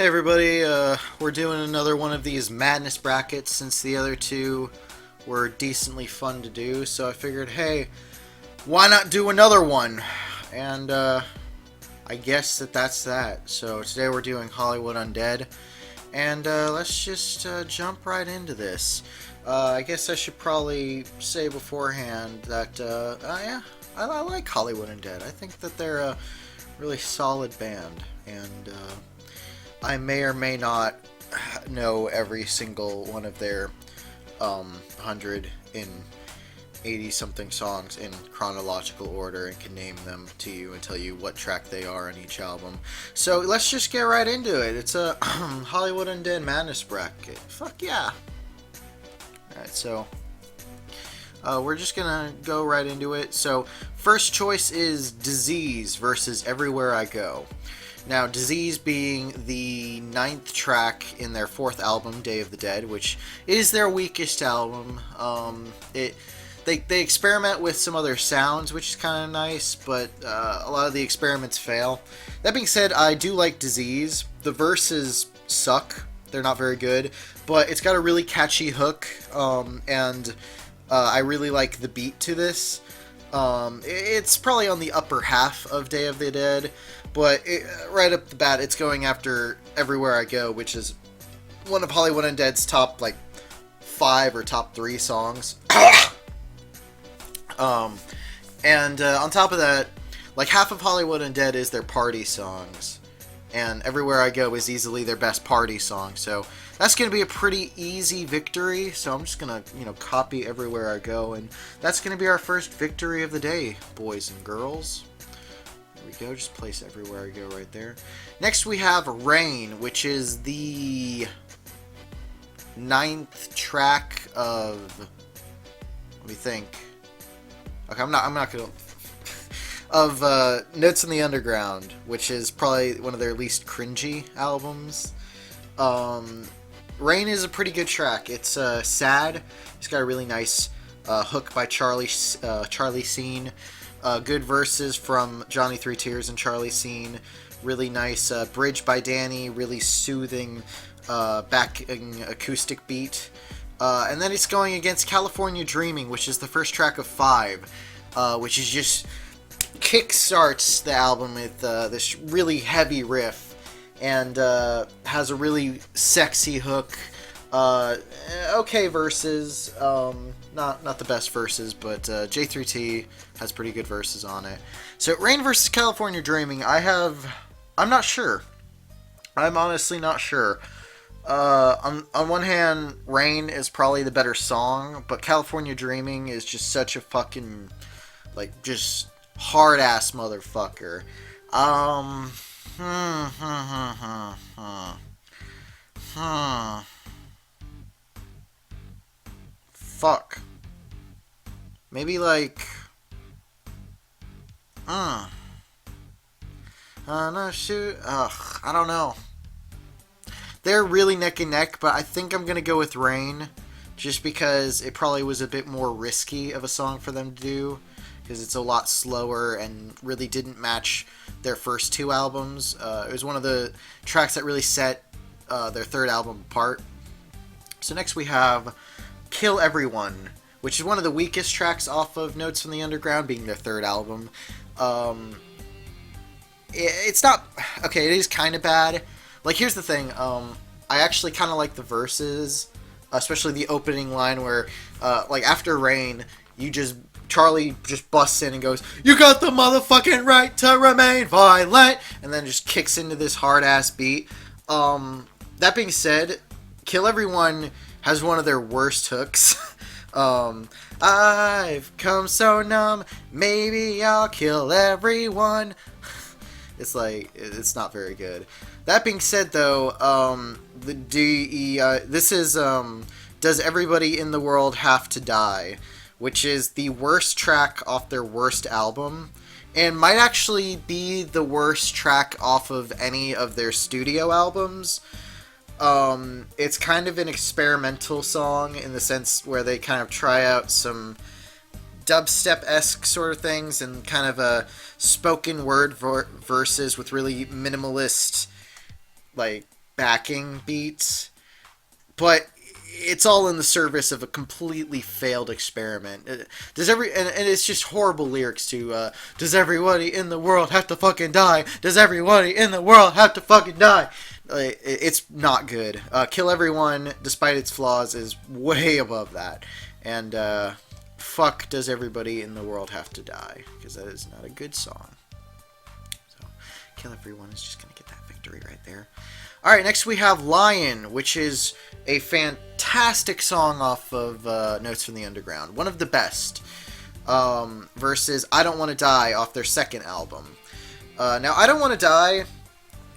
Hey everybody, we're doing another one of these madness brackets since the other two were decently fun to do, so I figured, hey, why not do another one? And I guess that's that. So today we're doing Hollywood Undead, and let's just jump right into this. I guess I should probably say beforehand that, yeah, I like Hollywood Undead. I think that they're a really solid band, and I may or may not know every single one of their 180 something songs in chronological order and can name them to you and tell you what track they are on each album. So let's just get right into it. It's a Hollywood Undead Madness bracket. Fuck yeah. Alright, so we're just gonna go right into it. So first choice is Disease versus Everywhere I Go. Now, Disease being the 9th track in their 4th album, Day of the Dead, which is their weakest album. They experiment with some other sounds, which is kind of nice, but a lot of the experiments fail. That being said, I do like Disease. The verses suck. They're not very good, but it's got a really catchy hook, and I really like the beat to this. It's probably on the upper half of Day of the Dead, but right up the bat, it's going after Everywhere I Go, which is one of Hollywood Undead's top, 5 or top 3 songs. And on top of that, half of Hollywood Undead is their party songs, and Everywhere I Go is easily their best party song, so that's going to be a pretty easy victory. So I'm just going to, copy Everywhere I Go, and that's going to be our first victory of the day, boys and girls. There we go, just place Everywhere I Go right there. Next we have Rain, which is the 9th track of, let me think. Okay, I'm not going to, of Notes in the Underground, which is probably one of their least cringy albums. Rain is a pretty good track. It's sad. It's got a really nice hook by Charlie Scene. Good verses from Johnny Three Tears and Charlie Scene. Really nice bridge by Danny. Really soothing backing acoustic beat. And then it's going against California Dreaming, which is the first track of 5, which is just kickstarts the album with this really heavy riff. And has a really sexy hook. Okay verses. Not the best verses, but J3T has pretty good verses on it. So Rain versus California Dreaming. I'm not sure. I'm honestly not sure. On one hand, Rain is probably the better song, but California Dreaming is just such a fucking just hard ass motherfucker. Fuck. Maybe no, shoot. Ugh, I don't know. They're really neck and neck, but I think I'm gonna go with Rain, just because it probably was a bit more risky of a song for them to do, because it's a lot slower and really didn't match their first 2 albums. It was one of the tracks that really set their 3rd album apart. So next we have Kill Everyone, which is one of the weakest tracks off of Notes from the Underground, being their 3rd album. It's not... Okay, it is kind of bad. Here's the thing. I actually kind of like the verses, especially the opening line where, after Rain, Charlie just busts in and goes, "You got the motherfucking right to remain violent," and then just kicks into this hard-ass beat. That being said, Kill Everyone has one of their worst hooks. I've come so numb, maybe I'll kill everyone. It's not very good. That being said, though, this is, Does Everybody in the World Have to Die, which is the worst track off their worst album, and might actually be the worst track off of any of their studio albums. It's kind of an experimental song in the sense where they kind of try out some dubstep-esque sort of things and kind of spoken word verses with really minimalist, backing beats, but it's all in the service of a completely failed experiment. Does and it's just horrible lyrics to does everybody in the world have to fucking die? Does everybody in the world have to fucking die? It's not good. Kill Everyone, despite its flaws, is way above that. And fuck does everybody in the world have to die, because that is not a good song. So Kill Everyone is just gonna get that victory right there. Alright, next we have Lion, which is a fantastic song off of Notes from the Underground. One of the best. Versus I Don't Want to Die off their second album. Now, I Don't Want to Die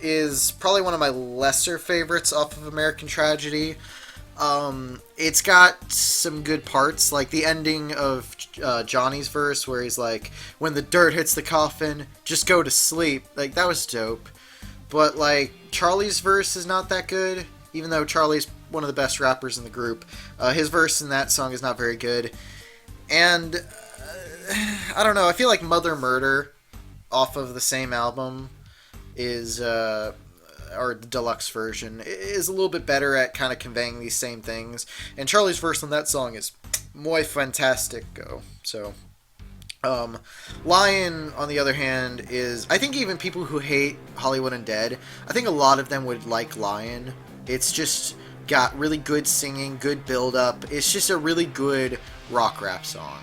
is probably one of my lesser favorites off of American Tragedy. It's got some good parts, like the ending of Johnny's verse, where he's like, when the dirt hits the coffin, just go to sleep. Like, that was dope. But, like, Charlie's verse is not that good, even though Charlie's one of the best rappers in the group. His verse in that song is not very good. And, I don't know, I feel like Mother Murder off of the same album is, or the deluxe version, is a little bit better at kind of conveying these same things. And Charlie's verse on that song is muy fantastico. So, Lion, on the other hand, is... I think even people who hate Hollywood Undead, I think a lot of them would like Lion. It's just got really good singing, good build-up. It's just a really good rock rap song.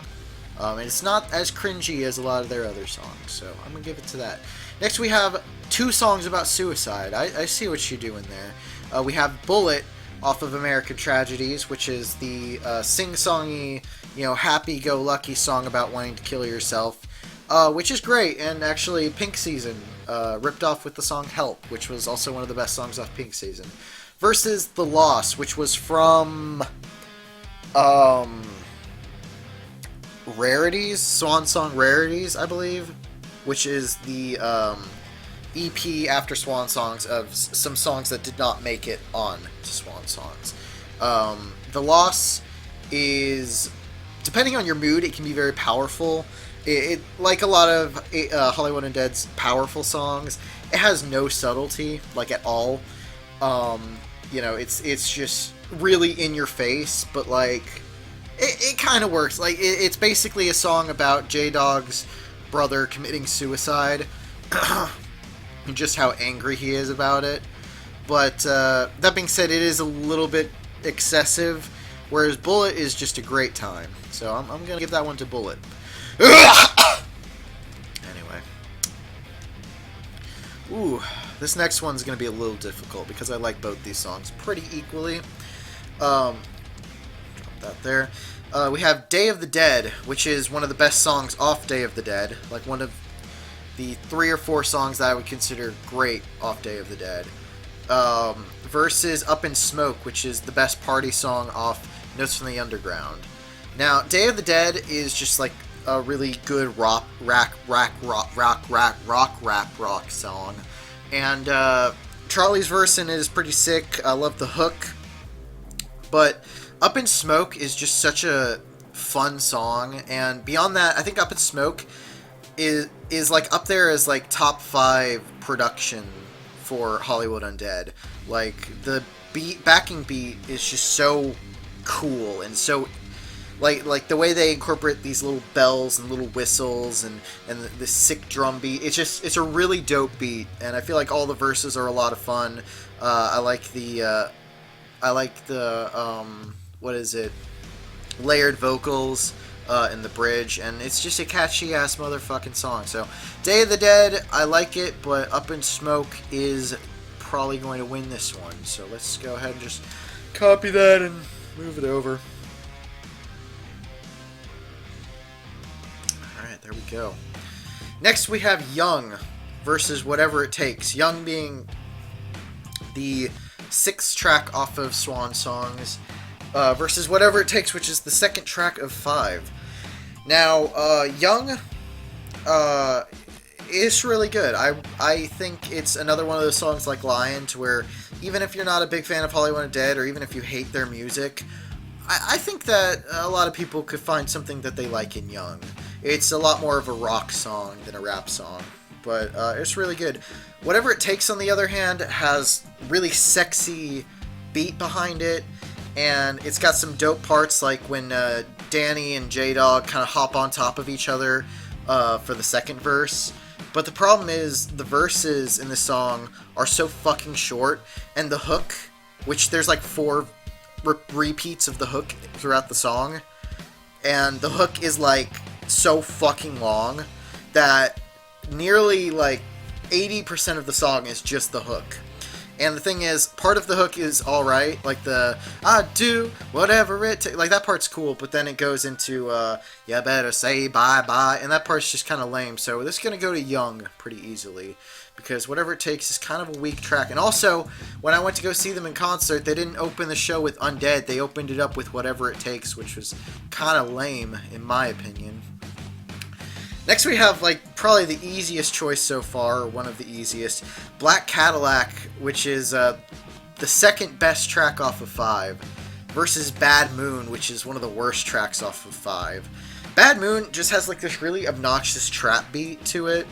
And it's not as cringy as a lot of their other songs, so I'm going to give it to that. Next we have two songs about suicide. I see what you're doing there. We have Bullet off of American Tragedies, which is the sing-songy, happy-go-lucky song about wanting to kill yourself, which is great. And actually, Pink Season ripped off with the song Help, which was also one of the best songs off Pink Season. Versus The Loss, which was from Rarities, Swan Song Rarities, I believe, which is the EP after Swan Songs of some songs that did not make it on to Swan Songs. The Loss is, depending on your mood, it can be very powerful. It like a lot of Hollywood Undead's powerful songs, it has no subtlety, like, at all. It's just really in your face, but, like, it kind of works. Like, it's basically a song about J-Dog's brother committing suicide, and just how angry he is about it. But that being said, it is a little bit excessive, whereas Bullet is just a great time. So I'm going to give that one to Bullet. Anyway. Ooh, this next one's going to be a little difficult because I like both these songs pretty equally. Drop that there. We have Day of the Dead, which is one of the best songs off Day of the Dead. Like, one of the 3 or 4 songs that I would consider great off Day of the Dead. Versus Up in Smoke, which is the best party song off Notes from the Underground. Now, Day of the Dead is just like a really good rock song. And Charlie's verse in it is pretty sick. I love the hook. But Up in Smoke is just such a fun song. And beyond that, I think Up in Smoke is like up there as like top 5 production for Hollywood Undead. Like, the backing beat is just so cool, and so like the way they incorporate these little bells and little whistles and the sick drum beat. It's a really dope beat, and I feel like all the verses are a lot of fun. I like the what is it? Layered vocals in the bridge, and it's just a catchy ass motherfucking song. So Day of the Dead, I like it, but Up in Smoke is probably going to win this one. So let's go ahead and just copy that and move it over. Alright, there we go. Next we have Young versus Whatever It Takes. Young being the 6th track off of Swan Songs, versus Whatever It Takes, which is the 2nd track of 5. Now, Young is really good. I think it's another one of those songs like Lion, to where even if you're not a big fan of Hollywood Undead, or even if you hate their music, I think that a lot of people could find something that they like in Young. It's a lot more of a rock song than a rap song. but it's really good. Whatever It Takes, on the other hand, has really sexy beat behind it, and it's got some dope parts, like when Danny and J-Dog kind of hop on top of each other for the second verse. But the problem is, the verses in this song are so fucking short, and the hook, which there's like 4 repeats of the hook throughout the song, and the hook is like so fucking long that nearly like 80% of the song is just the hook. And the thing is, part of the hook is alright, like the I do whatever it takes, like that part's cool, but then it goes into you better say bye bye, and that part's just kind of lame. So this is going to go to Young pretty easily, because Whatever It Takes is kind of a weak track. And also, when I went to go see them in concert, they didn't open the show with Undead, they opened it up with Whatever It Takes, which was kind of lame in my opinion. Next we have, like, probably the easiest choice so far, or one of the easiest, Black Cadillac, which is the second best track off of 5, versus Bad Moon, which is one of the worst tracks off of 5. Bad Moon just has, like, this really obnoxious trap beat to it,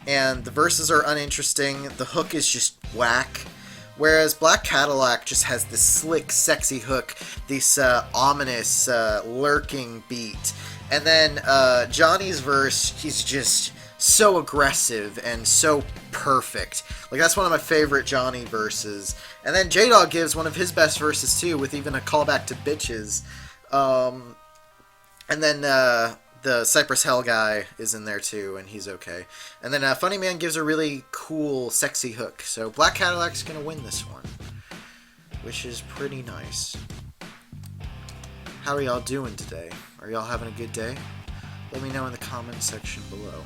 and the verses are uninteresting, the hook is just whack, whereas Black Cadillac just has this slick, sexy hook, this ominous, lurking beat. And then Johnny's verse, he's just so aggressive and so perfect. Like, that's one of my favorite Johnny verses. And then J-Dog gives one of his best verses too, with even a callback to Bitches. And then the Cypress Hell guy is in there too, and he's okay. And then Funny Man gives a really cool, sexy hook. So Black Cadillac's going to win this one, which is pretty nice. How are y'all doing today? Are y'all having a good day? Let me know in the comments section below.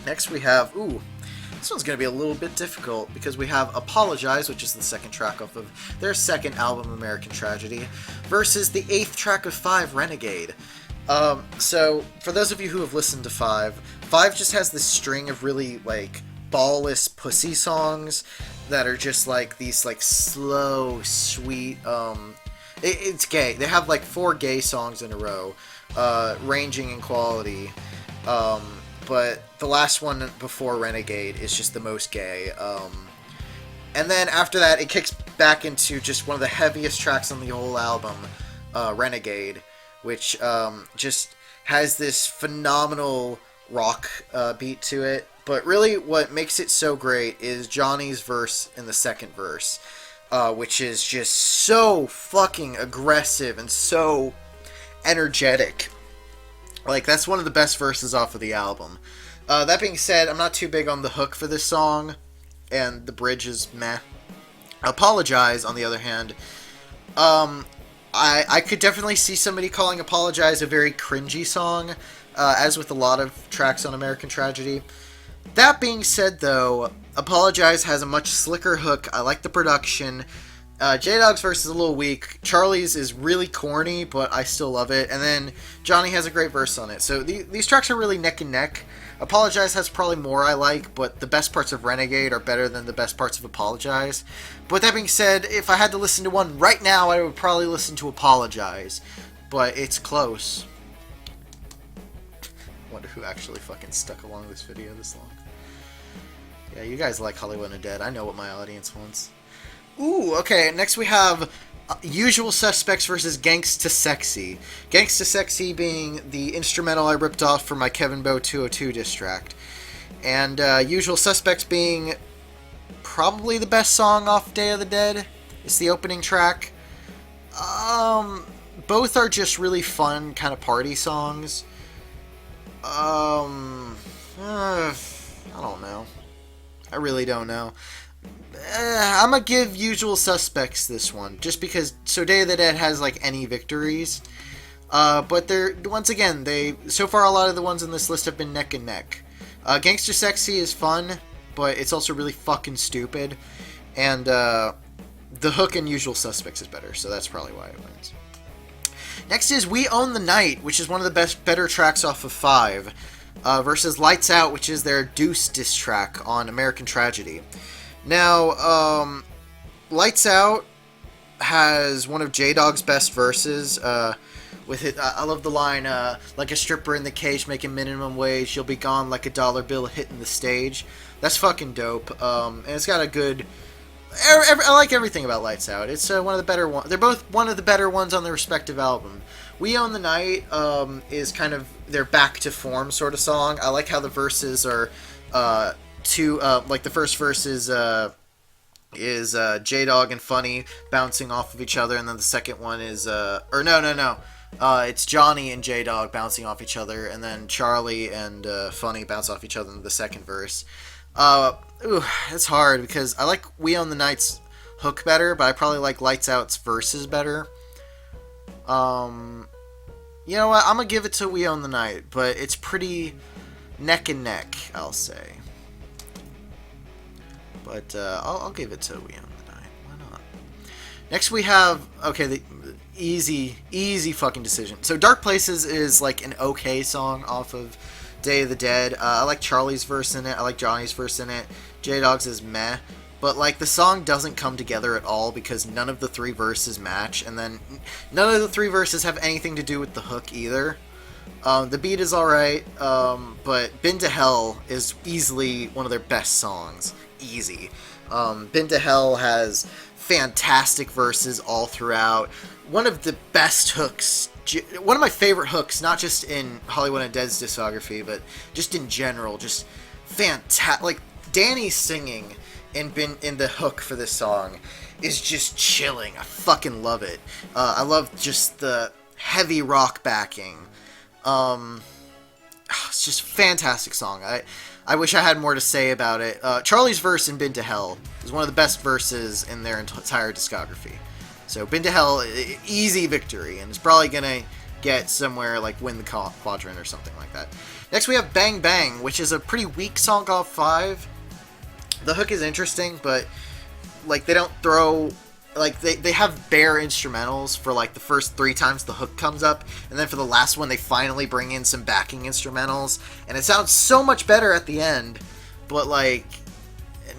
Next we have, this one's going to be a little bit difficult, because we have Apologize, which is the second track off of their second album, American Tragedy, versus the 8th track of 5, Renegade. So, for those of you who have listened to 5 just has this string of really, like, ballless pussy songs that are just, like, these, like, slow, sweet, it's gay. They have like 4 gay songs in a row, ranging in quality. But the last one before Renegade is just the most gay. And then after that, it kicks back into just one of the heaviest tracks on the whole album, Renegade, which just has this phenomenal rock beat to it. But really, what makes it so great is Johnny's verse in the second verse. Which is just so fucking aggressive and so energetic. Like, that's one of the best verses off of the album. That being said, I'm not too big on the hook for this song, and the bridge is meh. Apologize, on the other hand, I could definitely see somebody calling Apologize a very cringy song, as with a lot of tracks on American Tragedy. That being said, though, Apologize has a much slicker hook. I like the production. J-Dog's verse is a little weak. Charlie's is really corny, but I still love it. And then Johnny has a great verse on it. So these tracks are really neck and neck. Apologize has probably more I like, but the best parts of Renegade are better than the best parts of Apologize. But with that being said, if I had to listen to one right now, I would probably listen to Apologize. But it's close. Wonder who actually fucking stuck along this video this long. Yeah, you guys like Hollywood Undead. I know what my audience wants. Ooh, okay, next we have Usual Suspects versus Gangsta Sexy. Gangsta Sexy being the instrumental I ripped off for my Kevin Bow 202 diss track. And Usual Suspects being probably the best song off Day of the Dead. It's the opening track. Both are just really fun, kind of party songs. I don't know. I really don't know. I'm gonna give Usual Suspects this one, just because So Day of the Dead has like any victories. But they're, once again, so far a lot of the ones in this list have been neck and neck. Gangster Sexy is fun, but it's also really fucking stupid. And the hook in Usual Suspects is better, so that's probably why it wins. Next is We Own the Night, which is one of the better tracks off of 5. Versus Lights Out, which is their Deuce diss track on American Tragedy. Now, Lights Out has one of J-Dog's best verses, with it. I love the line, like a stripper in the cage making minimum wage, you'll be gone like a dollar bill hitting the stage. That's fucking dope. And it's got a good. I like everything about Lights Out. It's one of the better ones. They're both one of the better ones on their respective album. We Own the Night is kind of their back to form sort of song. I like how the verses are like the first verse is J-Dog and Funny bouncing off of each other, and then the second one is it's Johnny and J-Dog bouncing off each other, and then Charlie and Funny bounce off each other in the second verse. It's hard because I like We Own the Night's hook better, but I probably like Lights Out's verses better. You know what? I'm gonna give it to We Own the Night, but it's pretty neck and neck, I'll say. But I'll give it to We Own the Night. Why not? Next we have the easy fucking decision. So Dark Places is like an okay song off of Day of the Dead. I like Charlie's verse in it. I like Johnny's verse in it. J-Dog's is meh. But, like, the song doesn't come together at all because none of the three verses match. And then none of the three verses have anything to do with the hook either. The beat is alright. But Been to Hell is easily one of their best songs. Easy. Been to Hell has fantastic verses all throughout. One of the best hooks. One of my favorite hooks, not just in Hollywood Undead's discography, but just in general. Just fantastic. Like, Danny singing in the hook for this song is just chilling. I fucking love it. I love just the heavy rock backing. It's just a fantastic song. I wish I had more to say about it. Charlie's verse in Been to Hell is one of the best verses in their entire discography. So Been to Hell, easy victory, and it's probably gonna get somewhere like Win the Quadrant or something like that. Next we have Bang Bang, which is a pretty weak song off 5. The hook is interesting, but like they don't throw like they have bare instrumentals for like the first 3 times the hook comes up, and then for the last one they finally bring in some backing instrumentals, and it sounds so much better at the end. But like,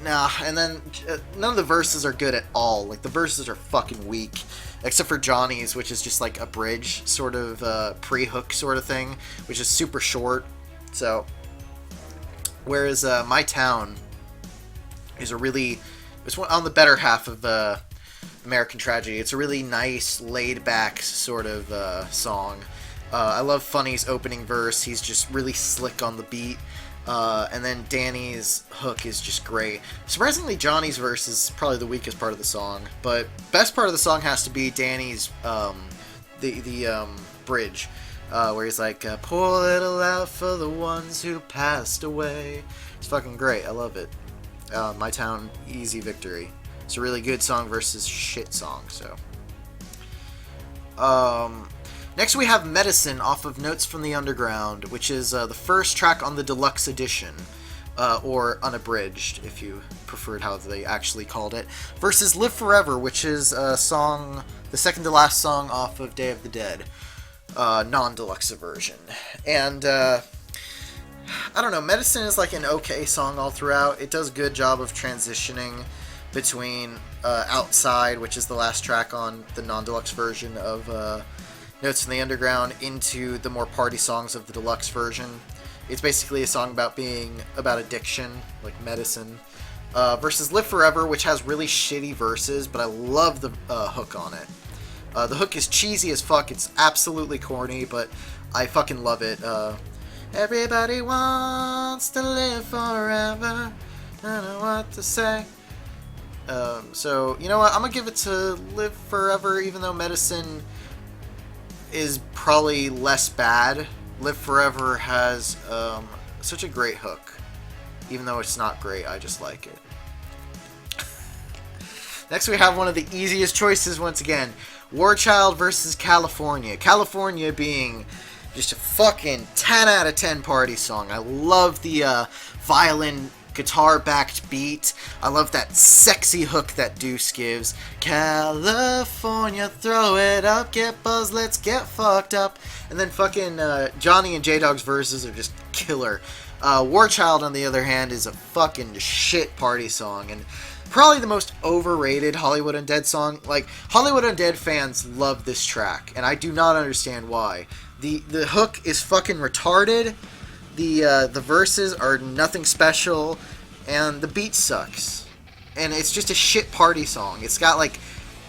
nah, and then none of the verses are good at all. Like the verses are fucking weak, except for Johnny's, which is just like a bridge sort of pre-hook sort of thing, which is super short. So whereas My Town is it's on the better half of American Tragedy. It's a really nice, laid-back sort of song. I love Funny's opening verse. He's just really slick on the beat. And then Danny's hook is just great. Surprisingly, Johnny's verse is probably the weakest part of the song, but best part of the song has to be Danny's the bridge, where he's like, "Pour a little out for the ones who passed away." It's fucking great. I love it. My Town, easy victory. It's a really good song versus shit song. So, next we have Medicine off of Notes from the Underground, which is the first track on the deluxe edition, or unabridged, if you preferred how they actually called it, versus Live Forever, which is a song, the second to last song off of Day of the Dead, non-deluxe version. And I don't know, Medicine is like an okay song all throughout. It does a good job of transitioning between Outside, which is the last track on the non-deluxe version of Notes from the Underground, into the more party songs of the deluxe version. It's basically a song about addiction, like Medicine, versus Live Forever, which has really shitty verses, but I love the hook on it. The hook is cheesy as fuck. It's absolutely corny, but I fucking love it. Everybody wants to live forever. I don't know what to say. So, you know what? I'm gonna give it to Live Forever, even though Medicine is probably less bad. Live Forever has such a great hook. Even though it's not great, I just like it. Next we have one of the easiest choices once again. War Child versus California. California being just a fucking 10 out of 10 party song. I love the violin guitar-backed beat. I love that sexy hook that Deuce gives. California, throw it up, get buzzed, let's get fucked up. And then fucking Johnny and J-Dog's verses are just killer. War Child, on the other hand, is a fucking shit party song. And probably the most overrated Hollywood Undead song. Like, Hollywood Undead fans love this track, and I do not understand why. The hook is fucking retarded. The verses are nothing special, and the beat sucks. And it's just a shit party song. It's got like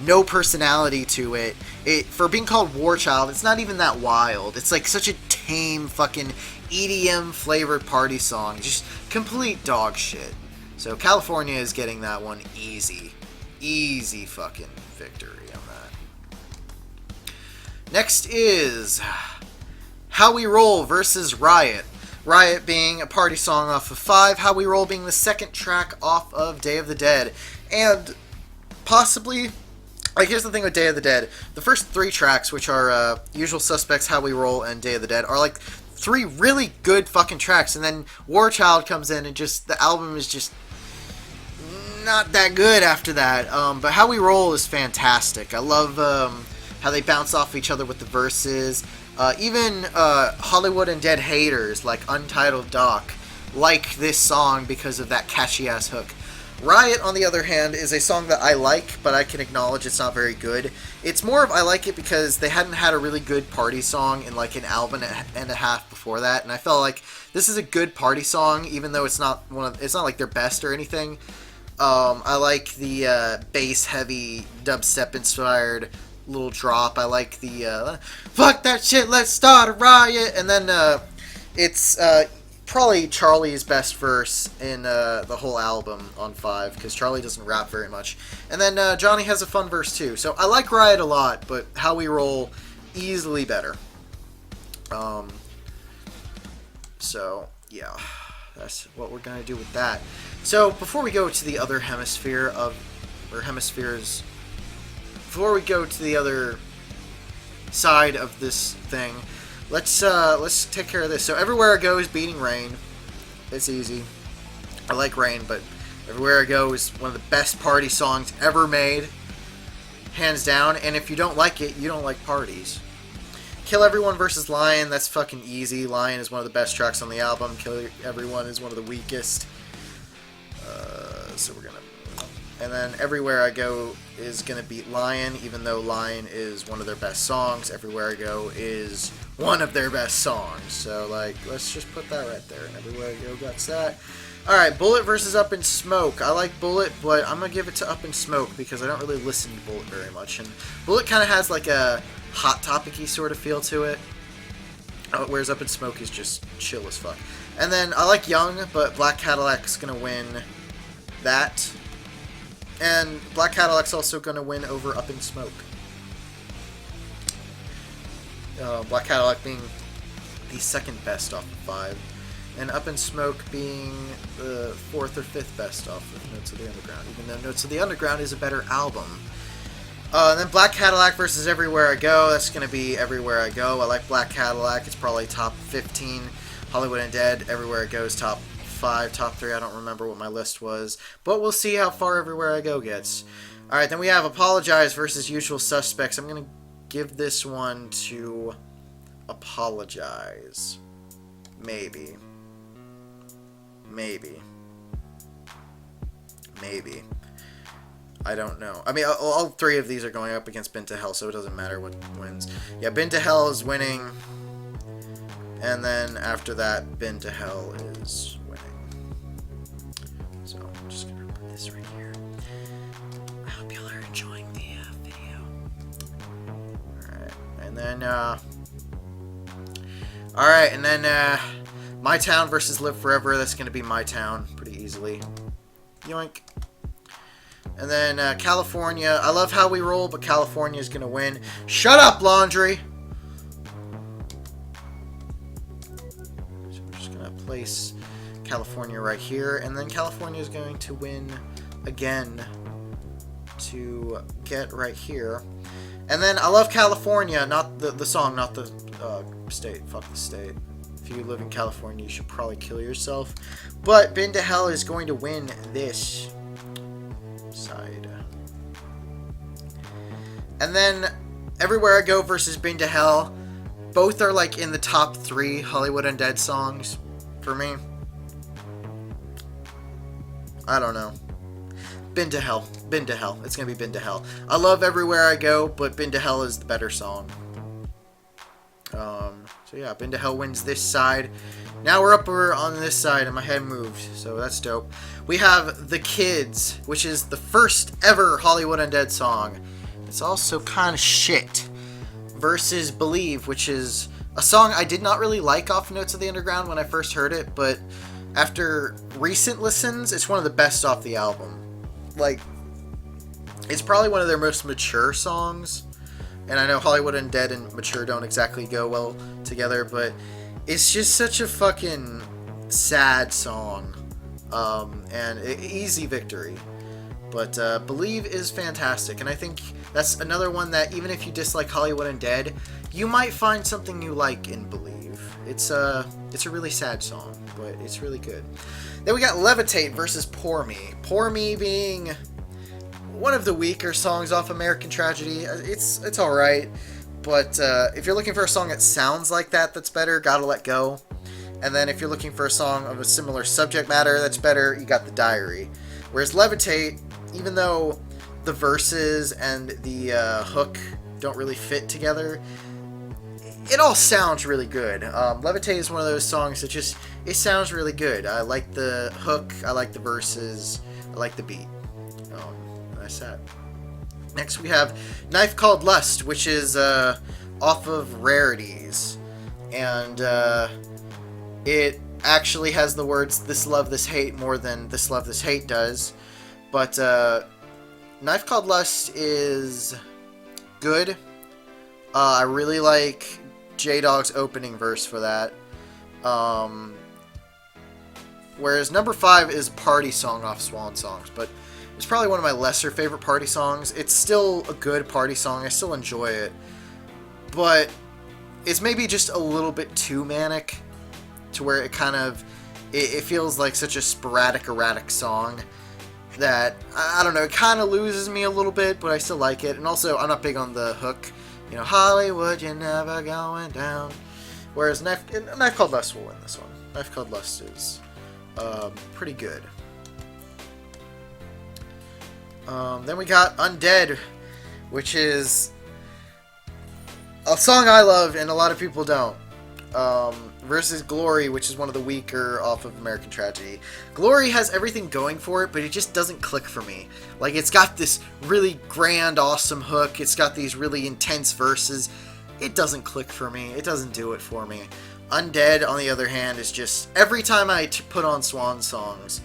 no personality to it. It for being called War Child, it's not even that wild. It's like such a tame fucking EDM flavored party song. Just complete dog shit. So California is getting that one easy. Easy fucking victory on that. Next is How We Roll versus Riot. Riot being a party song off of 5, How We Roll being the second track off of Day of the Dead. And possibly, like, here's the thing with Day of the Dead. The first 3 tracks, which are Usual Suspects, How We Roll, and Day of the Dead, are like 3 really good fucking tracks. And then War Child comes in and just, the album is just not that good after that. But How We Roll is fantastic. I love how they bounce off each other with the verses. Even Hollywood Undead haters like Untitled Doc like this song because of that catchy ass hook. Riot, on the other hand, is a song that I like, but I can acknowledge it's not very good. It's more of I like it because they hadn't had a really good party song in like an album and a half before that, and I felt like this is a good party song, even though it's not it's not like their best or anything. I like the bass heavy dubstep inspired little drop. I like the fuck that shit, let's start a riot, and then it's probably Charlie's best verse in the whole album on 5, because Charlie doesn't rap very much. And then Johnny has a fun verse too. So I like Riot a lot, but How We Roll, easily better. So yeah, that's what we're gonna do with that. So before we go to the other hemisphere of, or hemispheres, before we go to the other side of this thing, let's take care of this. So Everywhere I Go is beating Rain. It's easy. I like Rain, but Everywhere I Go is one of the best party songs ever made, hands down. And if you don't like it, you don't like parties. Kill Everyone versus Lion, that's fucking easy. Lion is one of the best tracks on the album. Kill Everyone is one of the weakest. So we're gonna, and then Everywhere I Go is gonna beat Lion, even though Lion is one of their best songs. Everywhere I Go is one of their best songs. So like, let's just put that right there. And Everywhere I Go got that. All right, Bullet versus Up in Smoke. I like Bullet, but I'm gonna give it to Up in Smoke because I don't really listen to Bullet very much, and Bullet kind of has like a Hot Topic-y sort of feel to it, whereas Up in Smoke is just chill as fuck. And then I like Young, but Black Cadillac's gonna win that, and Black Cadillac's also gonna win over Up in Smoke. Black Cadillac being the second best off of 5, and Up in Smoke being the 4th or 5th best off of Notes of the Underground, even though Notes of the Underground is a better album. And then Black Cadillac versus Everywhere I Go. That's going to be Everywhere I Go. I like Black Cadillac. It's probably top 15. Hollywood Undead, Everywhere I Go is top 5, top 3. I don't remember what my list was. But we'll see how far Everywhere I Go gets. Alright, then we have Apologize versus Usual Suspects. I'm going to give this one to Apologize. Maybe. Maybe. I don't know. I mean, all 3 of these are going up against Been to Hell, so it doesn't matter what wins. Yeah, Been to Hell is winning. And then after that, Been to Hell is winning. So I'm just going to put this right here. I hope y'all are enjoying the video. Alright, and then, alright, and then, My Town versus Live Forever. That's going to be My Town pretty easily. Yoink. And then California. I love How We Roll, but California is going to win. Shut up, Laundry! So we're just going to place California right here. And then California is going to win again to get right here. And then I love California, not the song, not the state. Fuck the state. If you live in California, you should probably kill yourself. But Been to Hell is going to win this side. And then Everywhere I Go versus Been to Hell. Both are like in the top 3 Hollywood Undead songs for me. I don't know. Been to Hell. Been to Hell. It's gonna be Been to Hell. I love Everywhere I Go, but Been to Hell is the better song. So yeah, Been to Hell wins this side. Now we're up on this side, and my head moved, so that's dope. We have The Kids, which is the first ever Hollywood Undead song. It's also kind of shit. Versus Believe, which is a song I did not really like off Notes of the Underground when I first heard it, but after recent listens, it's one of the best off the album. Like, it's probably one of their most mature songs. And I know Hollywood Undead and mature don't exactly go well together, but it's just such a fucking sad song. And easy victory. But Believe is fantastic, and I think that's another one that even if you dislike Hollywood Undead, you might find something you like in Believe. It's a really sad song, but it's really good. Then we got Levitate versus Pour Me. Pour Me being one of the weaker songs off American Tragedy. It's alright, but if you're looking for a song that sounds like that, that's better, Gotta Let Go. And then if you're looking for a song of a similar subject matter that's better, you got The Diary. Whereas Levitate, even though the verses and the hook don't really fit together, it all sounds really good. Levitate is one of those songs that just, it sounds really good. I like the hook, I like the verses, I like the beat. Nice set. Next we have Knife Called Lust, which is off of Rarities. And it actually has the words This Love, This Hate more than This Love, This Hate does. But Knife Called Lust is good. I really like J-Dog's opening verse for that. Whereas number 5 is Party Song off Swan Songs, but it's probably one of my lesser favorite party songs. It's still a good party song. I still enjoy it. But it's maybe just a little bit too manic to where it kind of, it feels like such a sporadic, erratic song that, I don't know, it kind of loses me a little bit, but I still like it. And also, I'm not big on the hook. You know, Hollywood, you're never going down. Whereas Knife Called Lust will win this one. Knife Called Lust is pretty good. Then we got Undead, which is a song I love and a lot of people don't. Versus Glory, which is one of the weaker off of American Tragedy. Glory has everything going for it, but it just doesn't click for me. Like, it's got this really grand, awesome hook. It's got these really intense verses. It doesn't click for me. It doesn't do it for me. Undead, on the other hand, is just, every time I put on Swan Songs,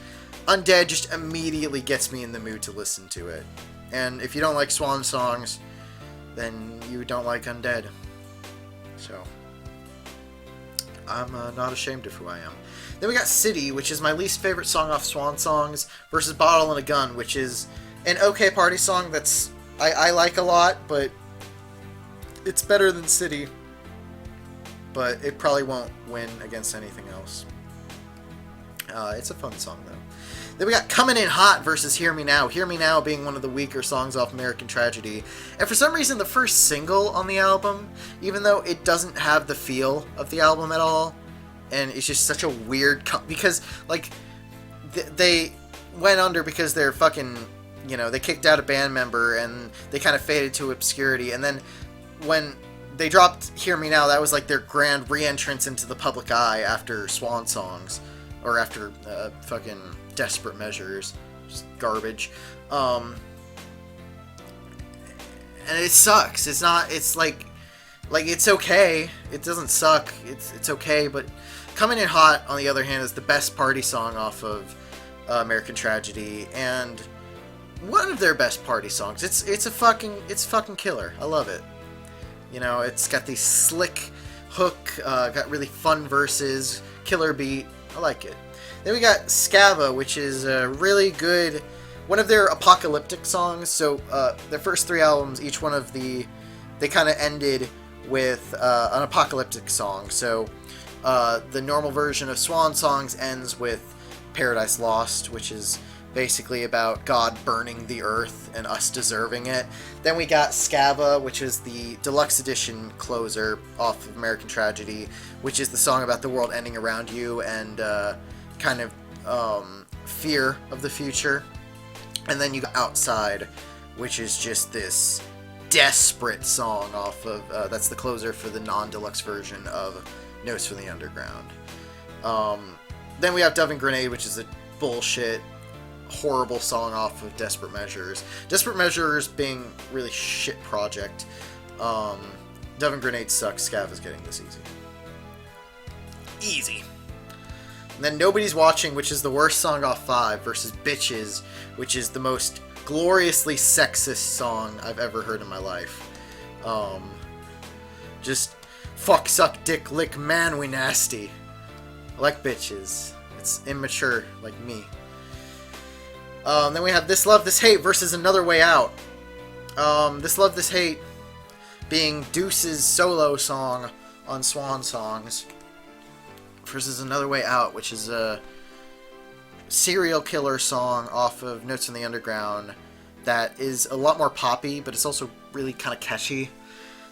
Undead just immediately gets me in the mood to listen to it. And if you don't like Swan Songs, then you don't like Undead. So, I'm not ashamed of who I am. Then we got City, which is my least favorite song off Swan Songs, versus Bottle and a Gun, which is an okay party song that's I like a lot, but it's better than City. But it probably won't win against anything else. It's a fun song, though. Then we got Coming In Hot versus Hear Me Now. Hear Me Now being one of the weaker songs off American Tragedy. And for some reason, the first single on the album, even though it doesn't have the feel of the album at all, and it's just such a weird... because, like, they went under because they're fucking... You know, they kicked out a band member, and they kind of faded to obscurity. And then when they dropped Hear Me Now, that was like their grand re-entrance into the public eye after Swan Songs. Or after fucking Desperate Measures. Just garbage. And it sucks. It's not, it's like it's okay. It doesn't suck. It's okay, but Coming In Hot, on the other hand, is the best party song off of American Tragedy, and one of their best party songs. It's fucking killer. I love it. You know, it's got these slick hook, got really fun verses, killer beat. I like it. Then we got Scava, which is a really good, one of their apocalyptic songs. So their first 3 albums, each one of they kind of ended with an apocalyptic song. So the normal version of Swan Songs ends with Paradise Lost, which is basically about God burning the earth and us deserving it. Then we got Scava, which is the deluxe edition closer off of American Tragedy, which is the song about the world ending around you and kind of fear of the future. And then you got Outside, which is just this desperate song off of, that's the closer for the non-deluxe version of Notes from the Underground. Then we have Dove and Grenade, which is a bullshit, horrible song off of Desperate Measures. Desperate Measures being really shit project. Dove and Grenade sucks. Scav is getting this easy. Easy. And then Nobody's Watching, which is the worst song off 5, versus Bitches, which is the most gloriously sexist song I've ever heard in my life. Just fuck, suck, dick, lick, man, we nasty. I like bitches. It's immature, like me. Then we have This Love, This Hate versus Another Way Out. This Love, This Hate being Deuce's solo song on Swan Songs versus Another Way Out, which is a serial killer song off of Notes from the Underground that is a lot more poppy, but it's also really kind of catchy.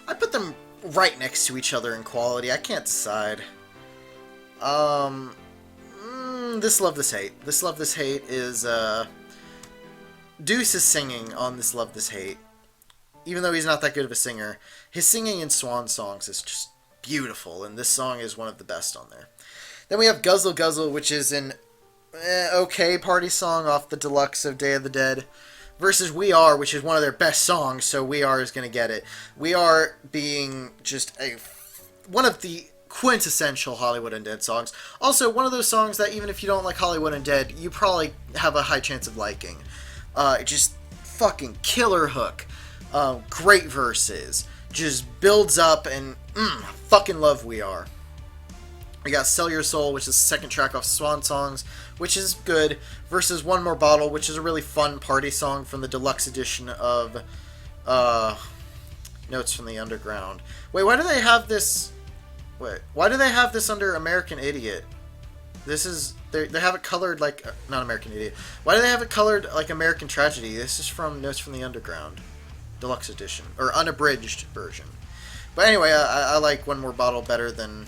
I put them right next to each other in quality. I can't decide. This Love, This Hate. This Love, This Hate is, Deuce is singing on This Love, This Hate. Even though he's not that good of a singer, his singing in Swan Songs is just beautiful, and this song is one of the best on there. Then we have Guzzle Guzzle, which is an okay party song off the deluxe of Day of the Dead, versus We Are, which is one of their best songs, so We Are is going to get it. We Are being just one of the quintessential Hollywood Undead songs. Also, one of those songs that even if you don't like Hollywood Undead, you probably have a high chance of liking. Just fucking killer hook. Great verses. Just builds up and fucking love We Are. We got Sell Your Soul, which is the second track off Swan Songs, which is good, versus One More Bottle, which is a really fun party song from the deluxe edition of Notes from the Underground. Wait, why do they have this... Wait, why do they have this under American Idiot? This is... They have it colored like... Not American Idiot. Why do they have it colored like American Tragedy? This is from Notes from the Underground. Deluxe edition. Or unabridged version. But anyway, I like One More Bottle better than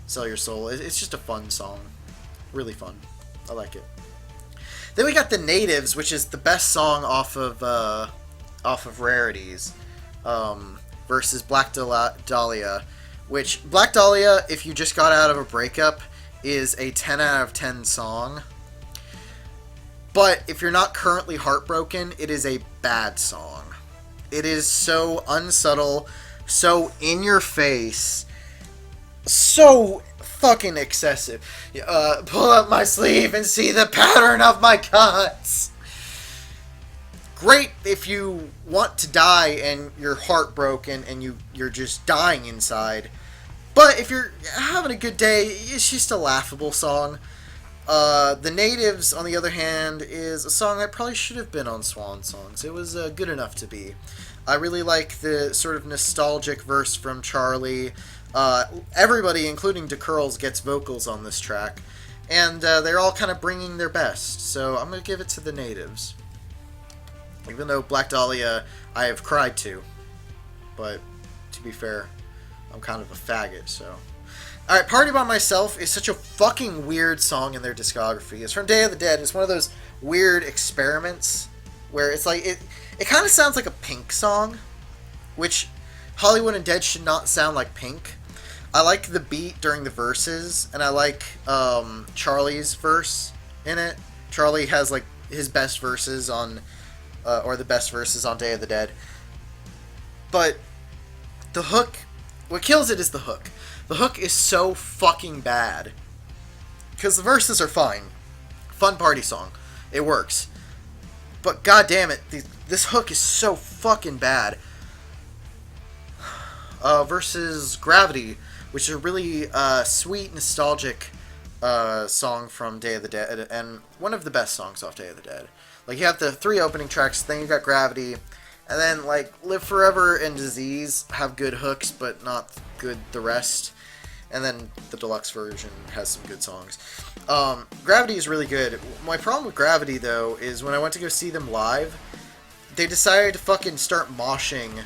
Sell Your Soul. It's just a fun song. Really fun. I like it. Then we got The Natives, which is the best song off of Rarities. Versus Black Dahlia, which Black Dahlia, if you just got out of a breakup, is a 10 out of 10 song. But if you're not currently heartbroken, it is a bad song. It is so unsubtle, so in your face, so fucking excessive. Pull up my sleeve and see the pattern of my cuts. Great if you want to die and you're heartbroken and you're just dying inside. But if you're having a good day, it's just a laughable song. The Natives, on the other hand, is a song that probably should have been on Swan Songs. It was good enough to be. I really like the sort of nostalgic verse from Charlie. Everybody, including DeCurls, gets vocals on this track. And they're all kind of bringing their best. So I'm going to give it to The Natives. Even though Black Dahlia, I have cried to. But, to be fair, I'm kind of a faggot, so... Alright, Party By Myself is such a fucking weird song in their discography. It's from Day of the Dead. It's one of those weird experiments where it's like... It kind of sounds like a Pink song, which Hollywood Undead should not sound like Pink. I like the beat during the verses, and I like Charlie's verse in it. Charlie has, like, his best verses on... or the best verses on Day of the Dead. But the hook, what kills it is the hook. The hook is so fucking bad. Because the verses are fine. Fun party song. It works. But god damn it, this hook is so fucking bad. Versus Gravity, which is a really sweet, nostalgic song from Day of the Dead, and one of the best songs off Day of the Dead. Like, you have the 3 opening tracks, then you got Gravity, and then, like, Live Forever and Disease have good hooks, but not good the rest. And then the deluxe version has some good songs. Gravity is really good. My problem with Gravity, though, is when I went to go see them live, they decided to fucking start moshing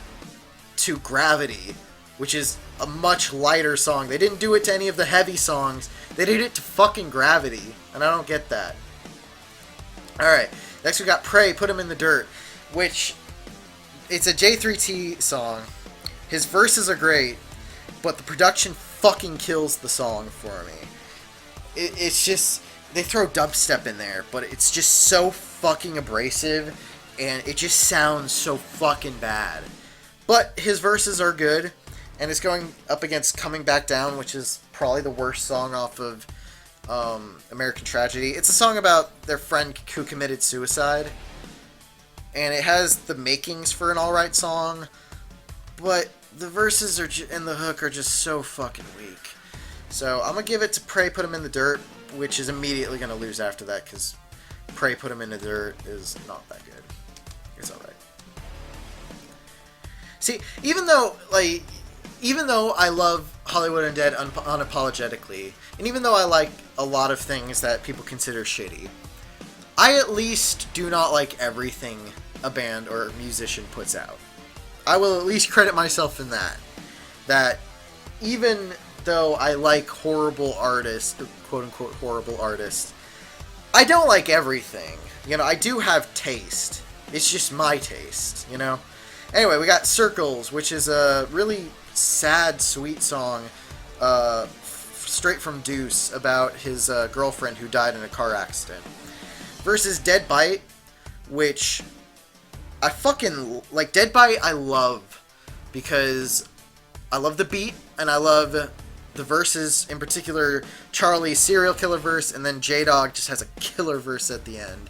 to Gravity, which is a much lighter song. They didn't do it to any of the heavy songs. They did it to fucking Gravity, and I don't get that. Alright. Next we got Pray, Put 'Em in the Dirt, which it's a J3T song. His verses are great, but the production fucking kills the song for me. It's just, they throw dubstep in there, but it's just so fucking abrasive, and it just sounds so fucking bad. But his verses are good, and it's going up against Coming Back Down, which is probably the worst song off of American Tragedy. It's a song about their friend who committed suicide, and it has the makings for an alright song, but the verses and the hook are just so fucking weak. So I'm going to give it to Pray, Put 'Em in the Dirt, which is immediately going to lose after that, because Pray, Put 'Em in the Dirt is not that good. It's alright. See, even though I love Hollywood Undead unapologetically, and even though I like a lot of things that people consider shitty, I at least do not like everything a band or a musician puts out. I will at least credit myself in that. That even though I like horrible artists, quote-unquote horrible artists, I don't like everything. You know, I do have taste. It's just my taste, you know? Anyway, we got Circles, which is a really sad, sweet song straight from Deuce about his girlfriend who died in a car accident. Versus Dead Bite, which I fucking like. Dead Bite I love because I love the beat and I love the verses, in particular Charlie's serial killer verse, and then J-Dog just has a killer verse at the end.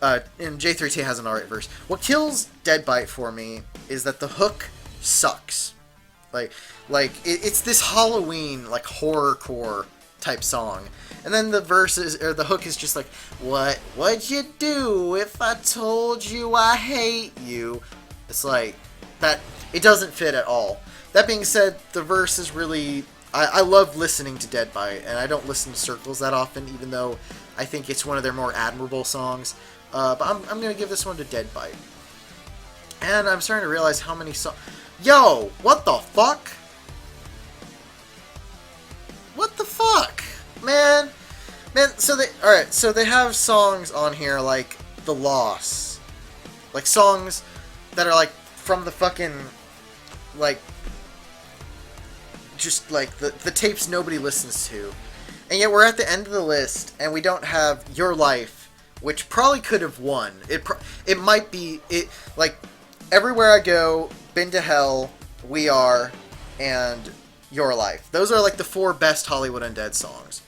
And J3T has an alright verse. What kills Dead Bite for me is that the hook sucks. It's this Halloween, like, horrorcore type song. And then the verses, or the hook is just like, what would you do if I told you I hate you? It's like, that, it doesn't fit at all. That being said, the verse is really, I love listening to Dead Bite, and I don't listen to Circles that often, even though I think it's one of their more admirable songs. But I'm going to give this one to Dead Bite. And I'm starting to realize how many songs... Yo! What the fuck? What the fuck? Man, so they... Alright, so they have songs on here like The Loss. Like, songs that are, like, from the fucking... Like... Just, like, the tapes nobody listens to. And yet we're at the end of the list, and we don't have Your Life, which probably could have won. It might be... Like, Everywhere I Go, Been to Hell, We Are, and Your Life. Those are, like, the 4 best Hollywood Undead songs.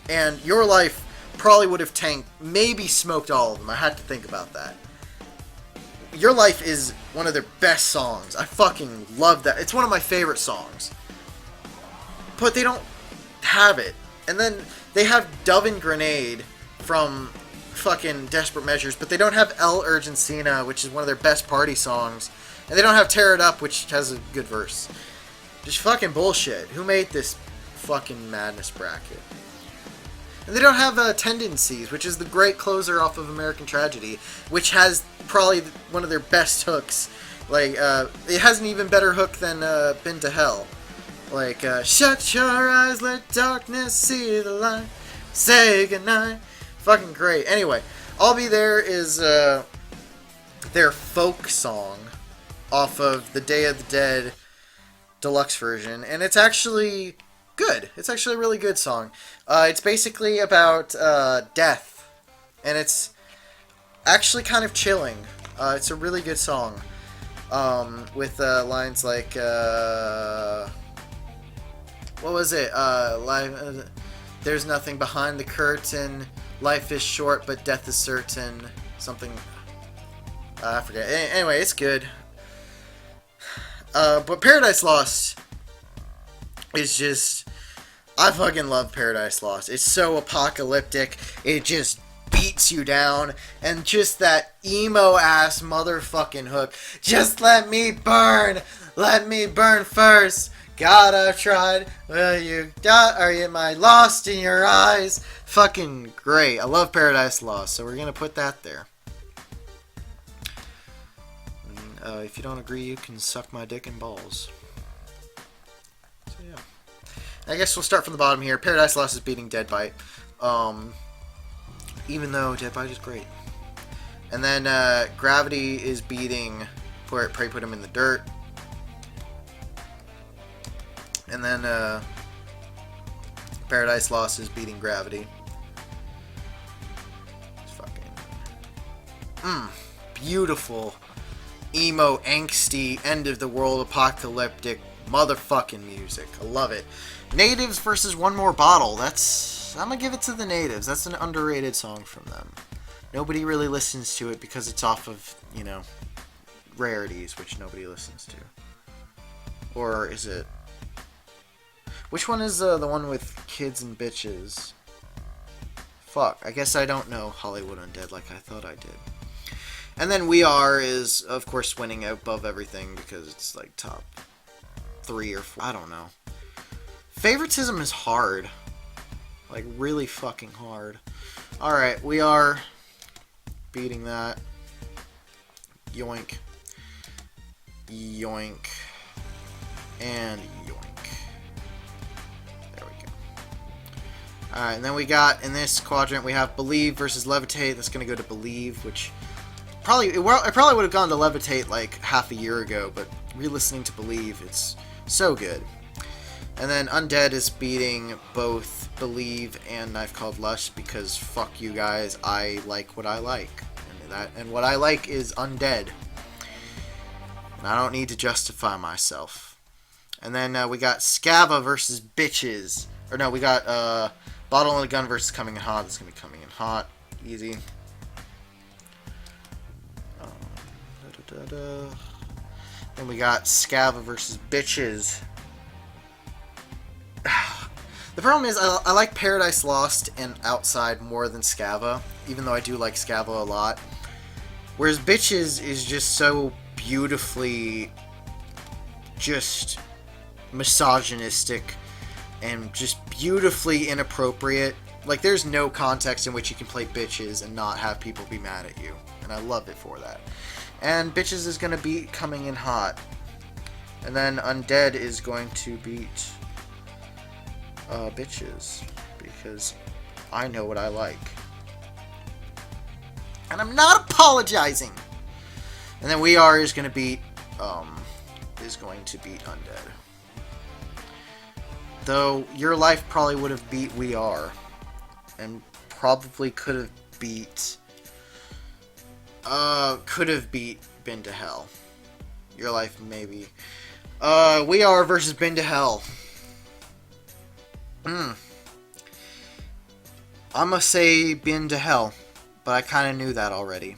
And Your Life probably would have tanked, maybe smoked all of them. I had to think about that. Your Life is one of their best songs. I fucking love that. It's one of my favorite songs. But they don't have it. And then they have Dove and Grenade from fucking Desperate Measures, but they don't have El Urgencina, which is one of their best party songs. And they don't have Tear It Up, which has a good verse. Just fucking bullshit. Who made this fucking madness bracket? And they don't have Tendencies, which is the great closer off of American Tragedy, which has probably one of their best hooks. Like, it has an even better hook than Been to Hell. Like, shut your eyes, let darkness see the light, say goodnight. Fucking great. Anyway, I'll Be There is their folk song off of the Day of the Dead deluxe version, and it's actually good. It's actually a really good song. It's basically about death, and it's actually kind of chilling. It's a really good song with lines like what was it? Life, there's nothing behind the curtain. Life is short, but death is certain. Something I forget. Anyway, it's good. But Paradise Lost is just... I fucking love Paradise Lost. It's so apocalyptic. It just beats you down. And just that emo-ass motherfucking hook. Just let me burn. Let me burn first. God, I've tried. Will you die? Am I lost in your eyes? Fucking great. I love Paradise Lost, so we're going to put that there. If you don't agree, you can suck my dick and balls. So, yeah. I guess we'll start from the bottom here. Paradise Lost is beating Dead Bite. Even though Dead Bite is great. And then Gravity is beating Pray Put Him in the Dirt. And then Paradise Lost is beating Gravity. It's fucking beautiful, emo, angsty, end of the world, apocalyptic motherfucking music. I love it. Natives versus One More Bottle. I'm gonna give it to the Natives. That's an underrated song from them. Nobody really listens to it because it's off of, you know, Rarities, which nobody listens to. Or is it? Which one is the one with kids and bitches? Fuck, I guess I don't know Hollywood Undead like I thought I did. And then We Are is, of course, winning above everything because it's like top 3 or 4. I don't know. Favoritism is hard. Like, really fucking hard. Alright, We Are beating that. Yoink. Yoink. And yoink. There we go. Alright, and then we got, in this quadrant, we have Believe versus Levitate. That's going to go to Believe, which I probably would have gone to Levitate like half a year ago, but re-listening to Believe, it's so good. And then Undead is beating both Believe and Knife Called Lust because fuck you guys, I like what I like. And what I like is Undead. And I don't need to justify myself. And then we got Scava versus Bitches. Or no, we got Bottle and a Gun versus Coming in Hot. That's going to be Coming in Hot. Easy. Then we got Scava versus Bitches. The problem is, I like Paradise Lost and Outside more than Scava, even though I do like Scava a lot. Whereas Bitches is just so beautifully just misogynistic and just beautifully inappropriate. Like, there's no context in which you can play Bitches and not have people be mad at you. And I love it for that. And Bitches is going to beat Coming in Hot. And then Undead is going to beat Bitches, because I know what I like. And I'm not apologizing. And then We Are is going to beat Undead. Though Your Life probably would have beat We Are, and probably could have beat Been to Hell. Your Life maybe. We Are versus Been to Hell. I'm gonna say Been to Hell, but I kind of knew that already.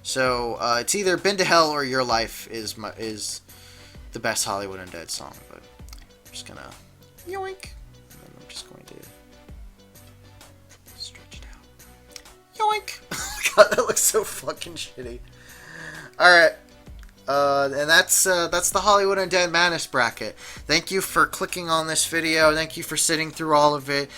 So it's either Been to Hell or Your Life is the best Hollywood Undead song. But I'm just gonna yoink, and then I'm just going to stretch it out. Yoink! God, that looks so fucking shitty. All right. And that's the Hollywood Undead Madness bracket. Thank you for clicking on this video. Thank you for sitting through all of it.